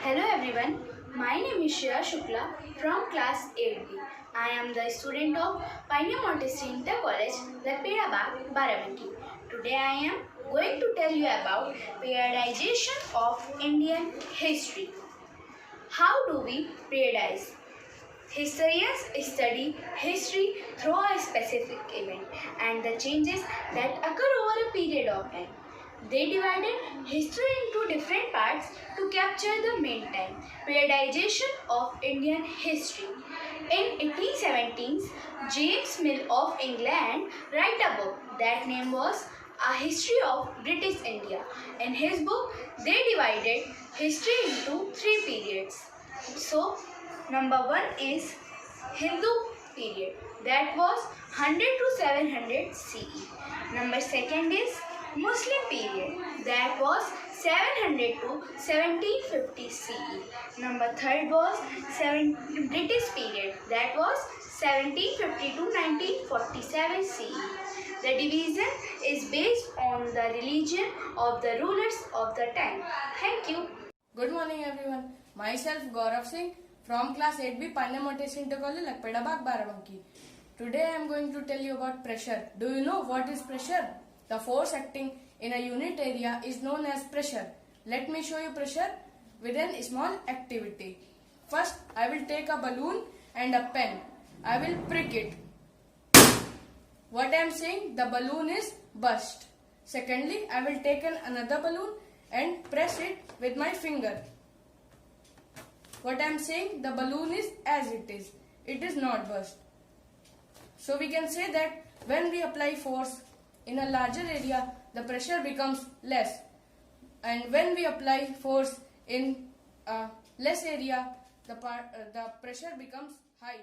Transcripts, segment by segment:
Hello everyone, my name is Shreya Shukla from class 8B. I am the student of Pioneer Montessori Inter College, Lakpedabad, Barabanki. Today I am going to tell you about periodization of Indian history. How do we periodize? Historians study history through a specific event and the changes that occur over a period of time. They divided history into different parts to capture the main time. Periodization of Indian history. In 1817s, James Mill of England wrote a book that name was A History of British India. In his book, they divided history into three periods. So, number one is Hindu period that was 100 to 700 CE. Number second is Muslim period that was 700 to 1750 CE. Number third was British period that was 1750 to 1947 CE. The division is based on the religion of the rulers of the time. Thank you. Good morning everyone. Myself Gaurav Singh from class 8B Pioneer Montessori Inter College, Lakpedabad, Barabanki. Today I am going to tell you about pressure. Do you know what is pressure? The force acting in a unit area is known as pressure. Let me show you pressure with a small activity. First, I will take a balloon and a pen. I will prick it. What I am saying, the balloon is burst. Secondly, I will take another balloon and press it with my finger. What I am saying, the balloon is as it is. It is not burst. So we can say that when we apply force in a larger area, the pressure becomes less. And when we apply force in a less area, the pressure becomes high.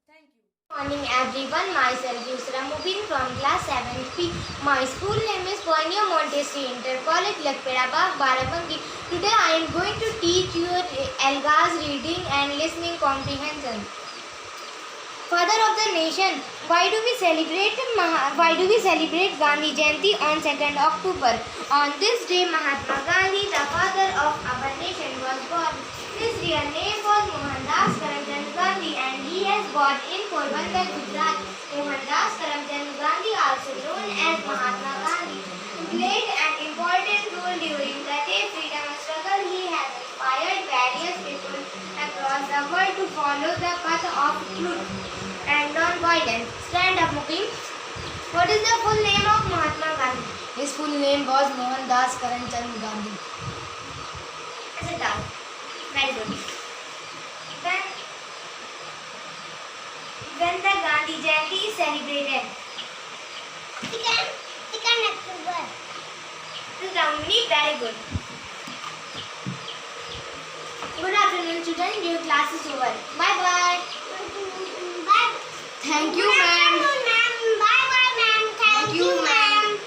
Thank you. Morning everyone, myself Yusra Mubin from class 7th. My school name is Pioneer Montessori Inter College, Lakpedabad, Barabanki. Today I am going to teach you Elga's reading and listening comprehension. Father of the nation, why do we celebrate Gandhi Jayanti on 2nd October? On this day, Mahatma Gandhi, the father of our nation, was born. His real name was Mohandas Karamchand Gandhi and he was born in Porbandar, Gujarat. Mohandas Karamchand Gandhi, also known as Mahatma Gandhi, played an important role during the freedom struggle. He has inspired various people across the world to follow the path of truth and non-violence. Stand up, Mubin. What is the full name of Mahatma Gandhi? His full name was Mohandas Karamchand Gandhi. Sit down. Very good. When the Gandhi Jayanti is celebrated? 2nd October. Sit down, Muni. Very good. Good afternoon, children. Your class is over. Bye bye. Bye. Thank you, ma'am. Bye bye, ma'am. Thank you, ma'am.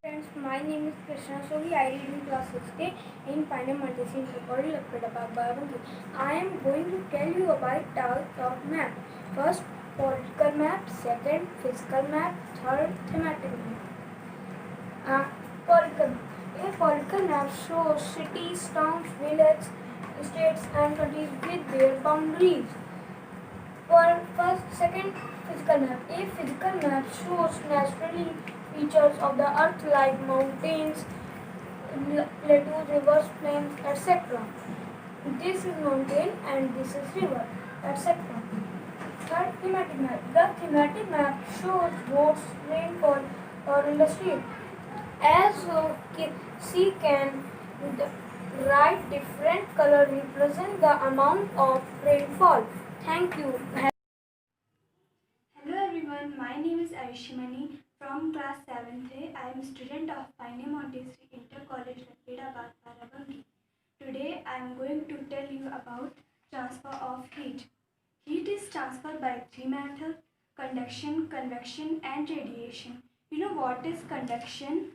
Friends, my name is Krishna Sohi. I read in class 6th in Pioneer Montessori Inter College, Lakpedabad, Barabanki. I am going to tell you about types of map. First, political map. Second, physical map. Third, thematic map. Political map. A political map shows cities, towns, villages, states, and countries with their boundaries. Second, physical map. A physical map shows natural features of the earth like mountains, plateaus, rivers, plains, etc. This is mountain and this is river, etc. Third, thematic map. The thematic map shows roads, rainfall, or industry. As C can write different color represent the amount of rainfall. Thank you. Hello everyone, my name is Aishimani from class 7th A. I am a student of Pioneer Montessori Inter College, Lakpedabad, Barabanki. Today I am going to tell you about transfer of heat. Heat is transferred by three methods: conduction, convection and radiation. You know what is conduction?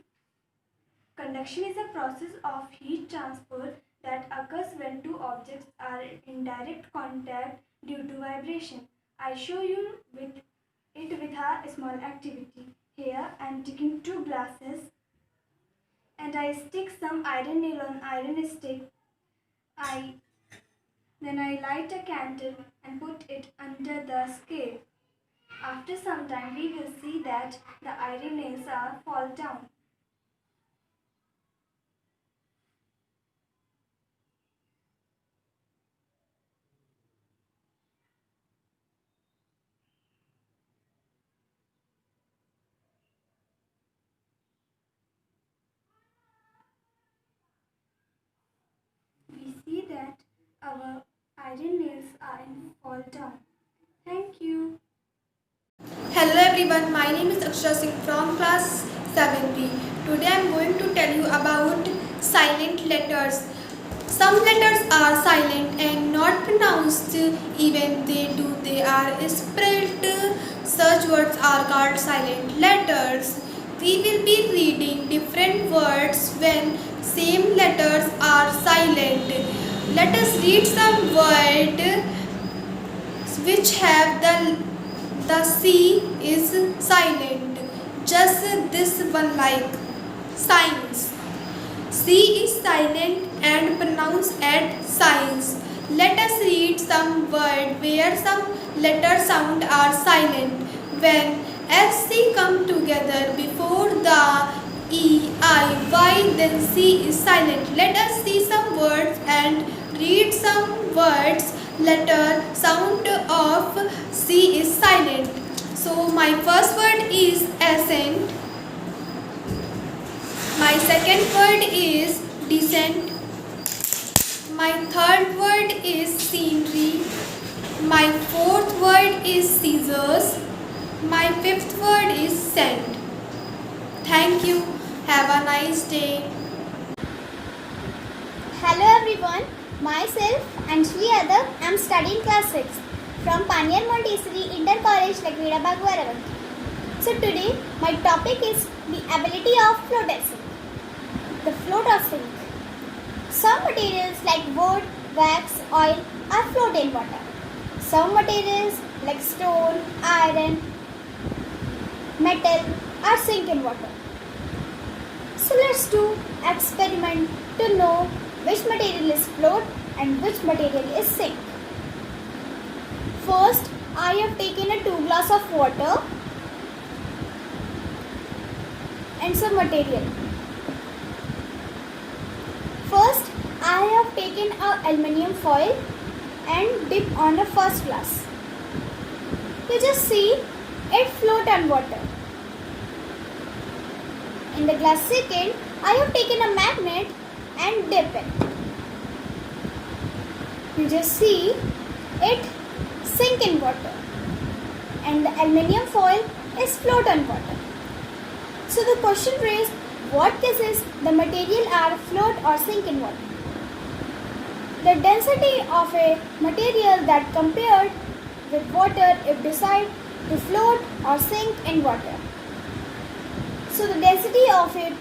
Conduction is a process of heat transfer that occurs when two objects are in direct contact due to vibration. I show you with a small activity. Here I am taking two glasses and I stick some iron nail on iron stick Then I light a candle and put it under the scale. After some time, we will see that the iron nails are fall down. We see that our iron nails are in fall down. Thank you. Hello everyone, my name is Akshara Singh from class 7B. Today I am going to tell you about silent letters. Some letters are silent and not pronounced, even they are spelled. Such words are called silent letters. We will be reading different words when same letters are silent. Let us read some words which have the C is silent. Just this one like science. C is silent and pronounced as science. Let us read some word where some letter sound are silent. When SC come together before the E, I, Y, then C is silent. Let us see some words and read some words. Letter sound of C is silent. So my first word is ascent. My second word is descent. My third word is scenery. My fourth word is scissors. My fifth word is scent. Thank you. Have a nice day. Hello everyone, myself Anshli Yadav. I am studying class 6 from Pioneer Montessori Inter College, Lakveda Bagh, Barabanki. So today my topic is the ability of float and sink. The float or sink. Some materials like wood, wax, oil are float in water. Some materials like stone, iron, metal are sink in water. So let's do experiment to know which material is float and which material is sink. First, I have taken a 2 glass of water and some material. First, I have taken a aluminium foil and dip on the first glass. You just see it float on water. In the glass second, I have taken a magnet and dip it. You just see it sink in water and the aluminium foil is float on water. So the question is, what cases the material are float or sink in water? The density of a material that compared with water if decide to float or sink in water. So the density of a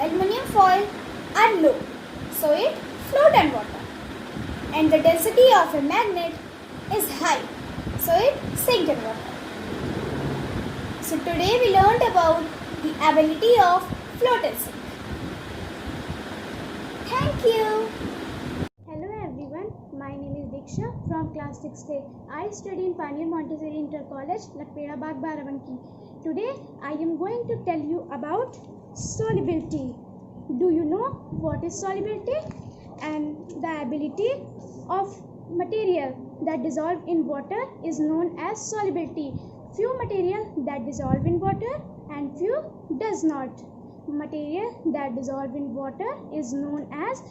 aluminium foil are low, so it float on water. And the density of a magnet is high, so it sink in water. So today we learned about the ability of float and sink. Thank you. Hello everyone, my name is Diksha from class 6A. I study in Pioneer Montessori Inter College, Lakpeda Bagh, Barabanki. Today I am going to tell you about solubility. Do you know what is solubility? And the ability of material that dissolve in water is known as solubility. Few material that dissolve in water and few does not. Material that dissolve in water is known as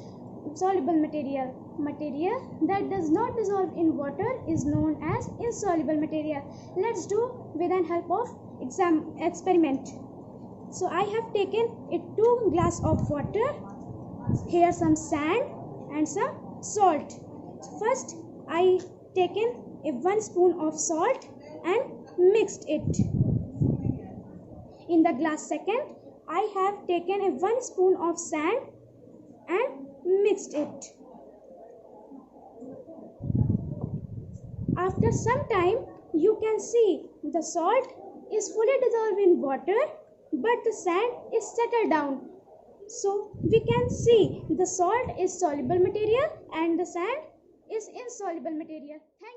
soluble material. Material that does not dissolve in water is known as insoluble material. Let's do with the help of experiment. So I have taken a 2 glass of water. Here some sand and some salt. First I taken a 1 spoon of salt and mixed it. In the glass second I have taken a 1 spoon of sand and mixed it. After some time you can see the salt is fully dissolved in water, but the sand is settled down. So we can see the salt is soluble material and the sand is insoluble material. Thank